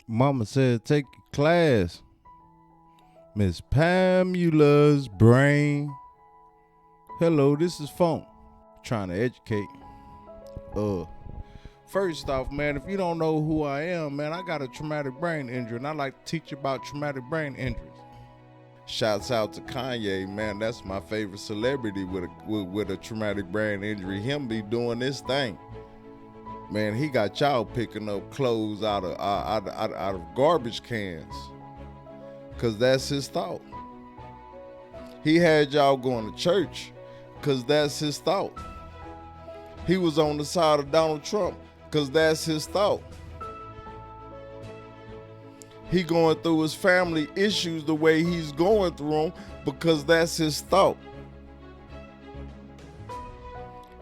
Mama said, take your class. Miss Pamela's brain. Hello, this is PHONKE. Trying to educate. First off, man, if you don't know who I am, man, I got a traumatic brain injury, and I like to teach about traumatic brain injuries. Shouts out to Kanye, man. That's my favorite celebrity with a traumatic brain injury. Him be doing this thing. Man, he got y'all picking up clothes out of garbage cans, cause that's his thought. He had y'all going to church, cause that's his thought. He was on the side of Donald Trump, cause that's his thought. He going through his family issues the way he's going through them, because that's his thought.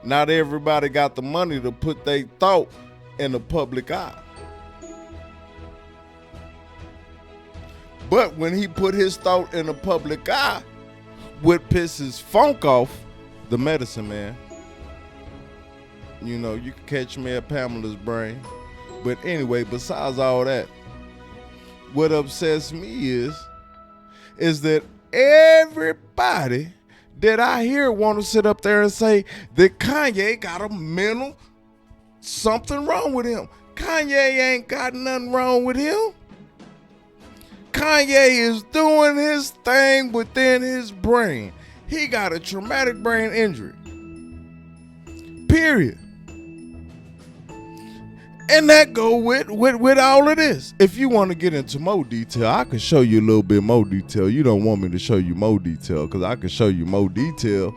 Not everybody got the money to put their thought in the public eye. But when he put his thought in the public eye, what pisses PHONKE off, the medicine man. You know, you can catch me at Pamela's brain. But anyway, besides all that, what upsets me is that everybody that I hear want to sit up there and say that Kanye got a mental something wrong with him. Kanye ain't got nothing wrong with him. Kanye is doing his thing within his brain. He got a traumatic brain injury. Period. And that go with all of this. If you want to get into more detail, I can show you a little bit more detail. You don't want me to show you more detail, because I can show you more detail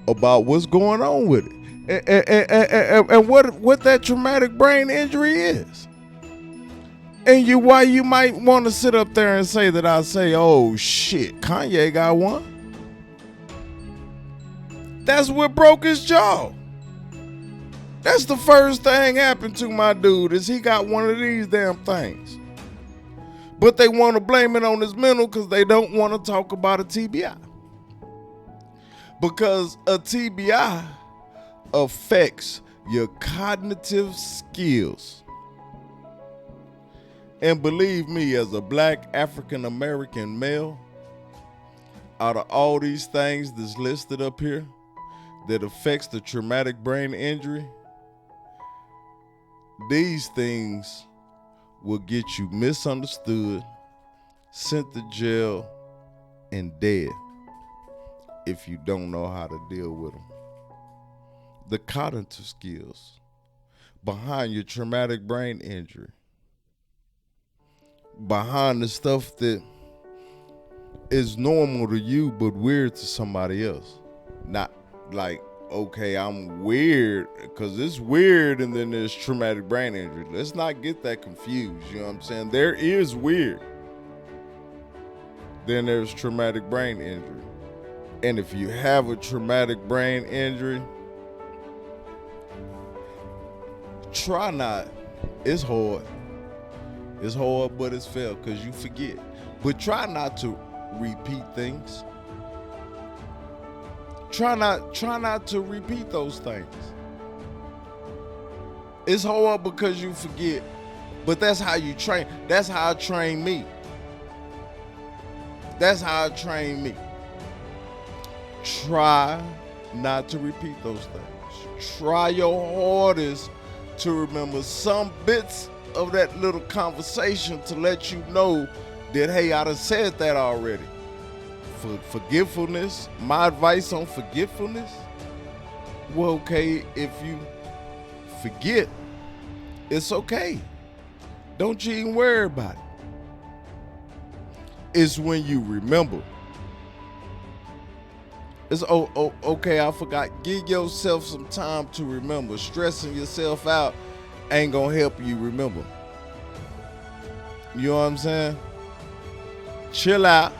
about what's going on with it and what that traumatic brain injury is. And why you might want to sit up there and say that I say, oh shit, Kanye got one. That's what broke his jaw. That's the first thing happened to my dude, is he got one of these damn things. But they want to blame it on his mental because they don't want to talk about a TBI. Because a TBI affects your cognitive skills. And believe me, as a black African American male, out of all these things that's listed up here that affects the traumatic brain injury, these things will get you misunderstood, sent to jail, and dead if you don't know how to deal with them. The cognitive skills behind your traumatic brain injury, behind the stuff that is normal to you but weird to somebody else. Not like, okay, I'm weird because it's weird and then there's traumatic brain injury. Let's not get that confused. You know what I'm saying? There is weird. Then there's traumatic brain injury. And if you have a traumatic brain injury, try not. It's hard. It's hard, but it's fair because you forget. But try not to repeat things. Try not to repeat those things. It's hard because you forget, but that's how you train. That's how I train me. That's how I train me. Try not to repeat those things. Try your hardest to remember some bits of that little conversation to let you know that, hey, I done said that already. For forgetfulness, my advice on forgetfulness, well, okay, if you forget, it's okay. Don't you even worry about it. It's when you remember. It's okay, I forgot. Give yourself some time to remember. Stressing yourself out ain't gonna help you remember. You know what I'm saying? Chill out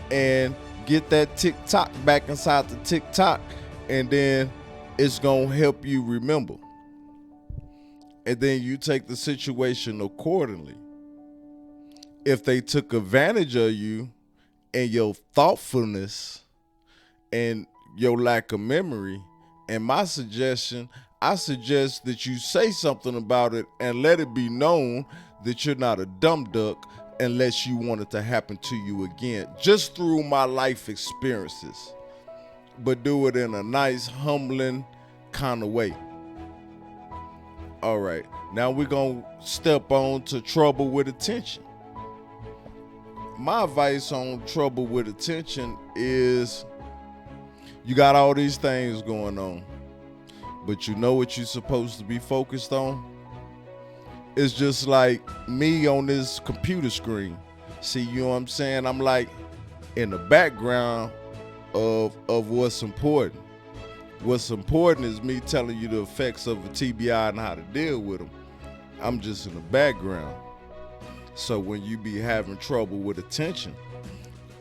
and get that tick-tock back inside the tick-tock, and then it's gonna help you remember. And then you take the situation accordingly. If they took advantage of you and your thoughtfulness and your lack of memory, and my suggestion, I suggest that you say something about it and let it be known that you're not a dumb duck unless you want it to happen to you again, just through my life experiences. But do it in a nice, humbling kind of way. All right, now we're going to step on to trouble with attention. My advice on trouble with attention is you got all these things going on, but you know what you're supposed to be focused on? It's just like me on this computer screen. See, you know what I'm saying? I'm like in the background of what's important. What's important is me telling you the effects of a TBI and how to deal with them. I'm just in the background. So when you be having trouble with attention,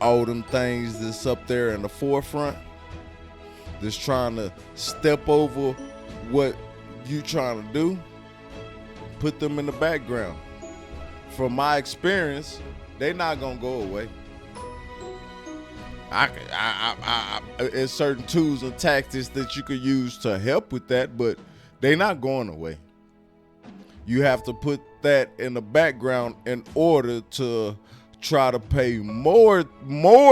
all them things that's up there in the forefront, that's trying to step over what you trying to do, put them in the background. From my experience, they not gonna go away. There's certain tools and tactics that you could use to help with that, but they not going away. You have to put that in the background in order to try to pay more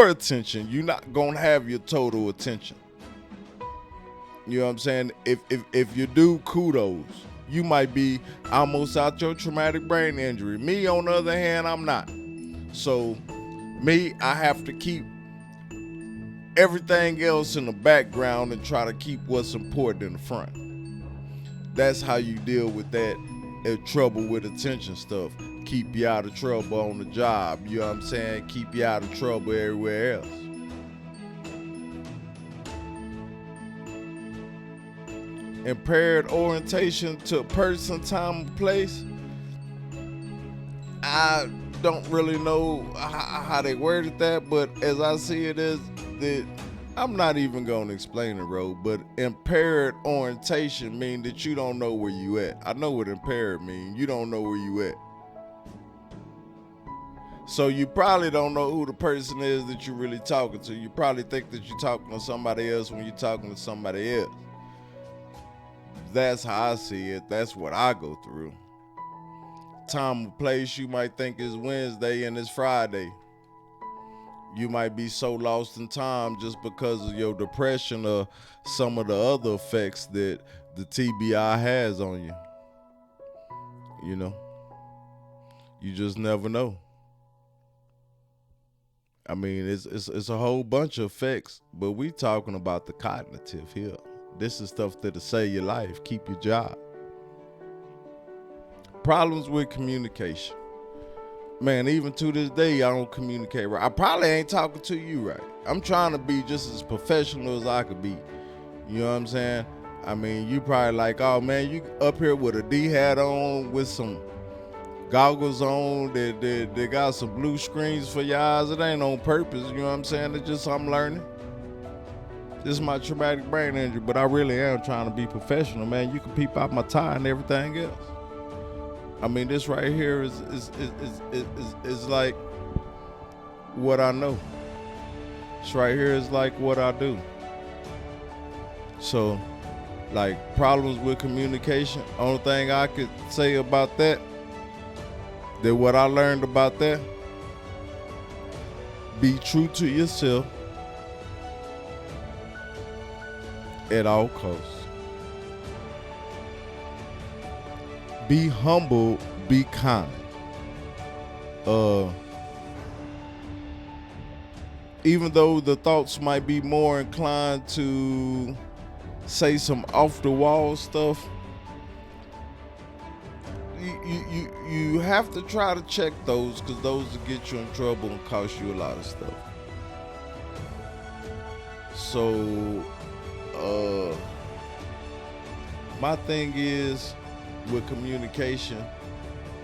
attention. You're not gonna have your total attention. You know what I'm saying? If you do, kudos. You might be almost out your traumatic brain injury. Me, on the other hand, I'm not. So me, I have to keep everything else in the background and try to keep what's important in the front. That's how you deal with that trouble with attention stuff. Keep you out of trouble on the job. You know what I'm saying? Keep you out of trouble everywhere else. Impaired orientation to person, time, and place. I don't really know how they worded that, but as I see it is that I'm not even going to explain it, bro. But impaired orientation means that you don't know where you at. I know what impaired means. You don't know where you at. So you probably don't know who the person is that you're really talking to. You probably think that you're talking to somebody else when you're talking to somebody else. That's how I see it. That's what I go through. Time and place you might think is Wednesday and it's Friday. You might be so lost in time just because of your depression or some of the other effects that the TBI has on you. You know, you just never know. I mean, it's a whole bunch of effects, but we talking about the cognitive here. This is stuff that'll save your life, keep your job. Problems with communication. Man, even to this day, I don't communicate right. I probably ain't talking to you right. I'm trying to be just as professional as I could be. You know what I'm saying? I mean, you probably like, oh man, you up here with a D hat on, with some goggles on, they got some blue screens for your eyes. It ain't on purpose, you know what I'm saying? It's just I'm learning. This is my traumatic brain injury, but I really am trying to be professional, man. You can peep out my tie and everything else. I mean, this right here is like what I know. This right here is like what I do. So, like, problems with communication, only thing I could say about that what I learned about that, be true to yourself at all costs. Be humble, be kind. Even though the thoughts might be more inclined to say some off the wall stuff, you have to try to check those, because those will get you in trouble and cost you a lot of stuff. So my thing is, with communication,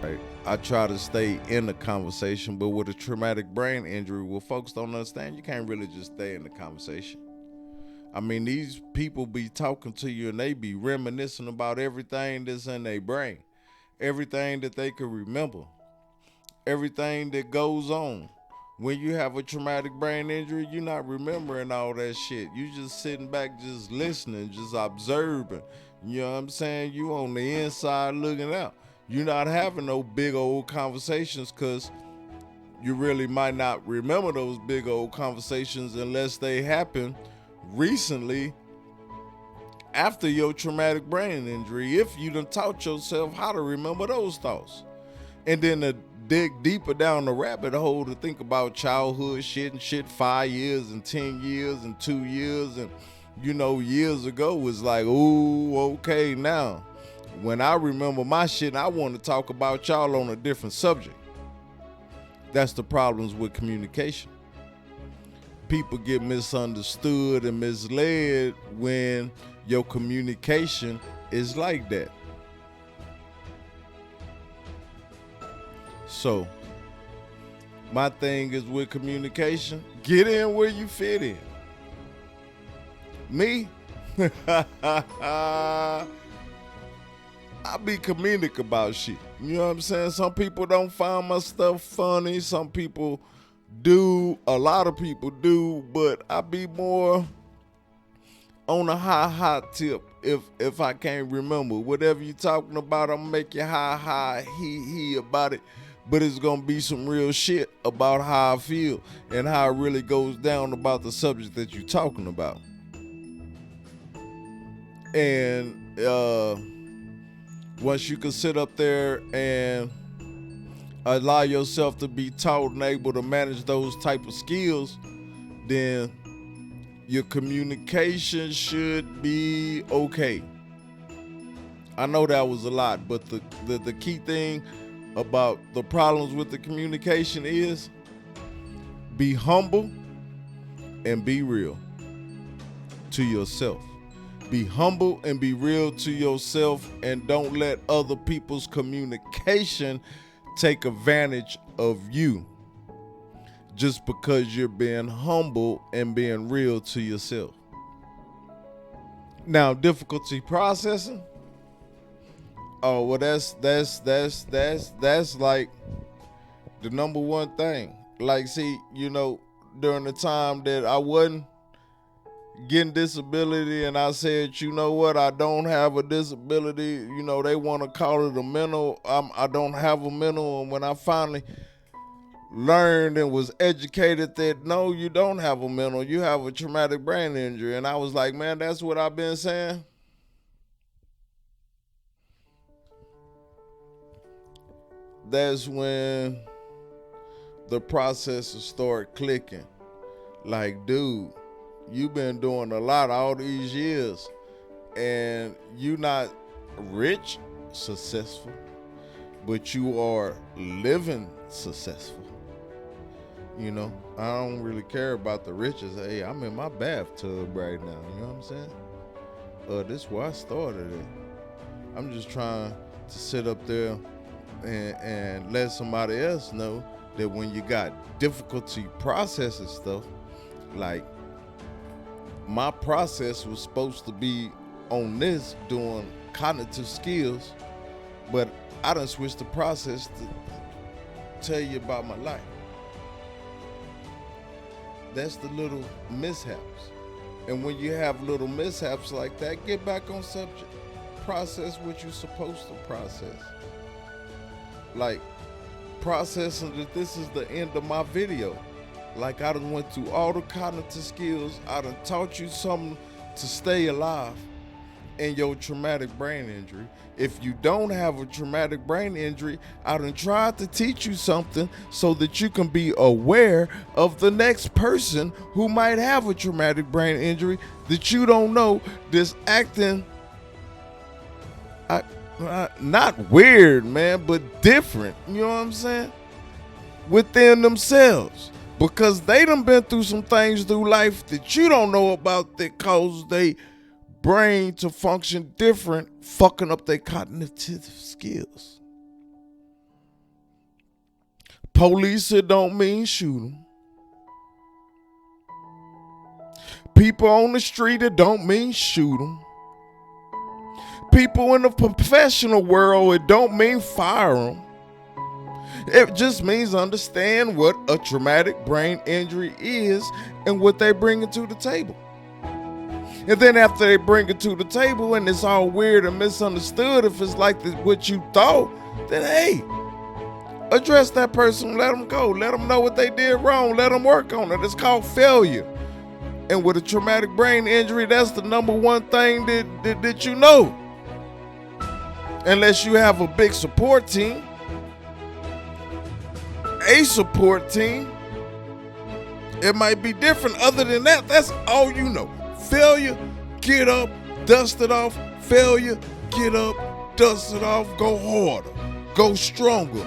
right, I try to stay in the conversation, but with a traumatic brain injury, what folks don't understand, you can't really just stay in the conversation. I mean, these people be talking to you and they be reminiscing about everything that's in their brain, everything that they can remember, everything that goes on. When you have a traumatic brain injury, you're not remembering all that shit. You just sitting back, just listening, just observing. You know what I'm saying? You on the inside looking out. You're not having no big old conversations because you really might not remember those big old conversations unless they happen recently after your traumatic brain injury, if you done taught yourself how to remember those thoughts. And then to dig deeper down the rabbit hole to think about childhood shit and shit 5 years and 10 years and 2 years and, you know, years ago was like, ooh, okay, now when I remember my shit, I want to talk about y'all on a different subject. That's the problems with communication. People get misunderstood and misled when your communication is like that. So, my thing is with communication, get in where you fit in. Me, I be comedic about shit. You know what I'm saying? Some people don't find my stuff funny. Some people do. A lot of people do. But I be more on a high tip if I can't remember. Whatever you talking about, I'm gonna make you high, he about it. But it's gonna be some real shit about how I feel and how it really goes down about the subject that you're talking about. And once you can sit up there and allow yourself to be taught and able to manage those type of skills, then your communication should be okay. I know that was a lot, but the key thing about the problems with the communication is be humble and be real to yourself. Be humble and be real to yourself, and don't let other people's communication take advantage of you just because you're being humble and being real to yourself. Now, difficulty processing. Oh, well, that's like the number one thing. Like, see, you know, during the time that I wasn't getting disability and I said, you know what, I don't have a disability, you know, they want to call it a mental, I don't have a mental. And when I finally learned and was educated that no, you don't have a mental, you have a traumatic brain injury, and I was like, man, that's what I've been saying. That's when the processes start clicking. Like, dude, you've been doing a lot all these years and you not rich, successful, but you are living successful. You know, I don't really care about the riches. Hey, I'm in my bathtub right now. You know what I'm saying? This is where I started it. I'm just trying to sit up there and let somebody else know that when you got difficulty processing stuff, like my process was supposed to be on this doing cognitive skills, but I done switched the process to tell you about my life. That's the little mishaps. And when you have little mishaps like that, get back on subject. Process what you're supposed to process. Like processing that this is the end of my video. Like I done went through all the cognitive skills. I done taught you something to stay alive in your traumatic brain injury. If you don't have a traumatic brain injury, I done tried to teach you something so that you can be aware of the next person who might have a traumatic brain injury that you don't know, that's acting not weird, man, but different. You know what I'm saying? Within themselves. Because they done been through some things through life that you don't know about that cause they brain to function different, fucking up their cognitive skills. Police, it don't mean shoot them. People on the street, it don't mean shoot them. People in the professional world, it don't mean fire them. It just means understand what a traumatic brain injury is and what they bring to the table. And then after they bring it to the table and it's all weird and misunderstood, if it's like what you thought, then hey, address that person, let them go, let them know what they did wrong, let them work on it. It's called failure. And with a traumatic brain injury, that's the number one thing that you know. Unless you have a big support team, it might be different. Other than that, that's all you know. Failure, get up, dust it off. Failure, get up, dust it off, go harder, go stronger.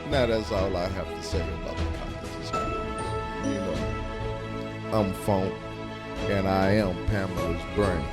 Now that's all I have to say about the conscious experience. You know, I'm PHONKE, and I am Pamela's brain.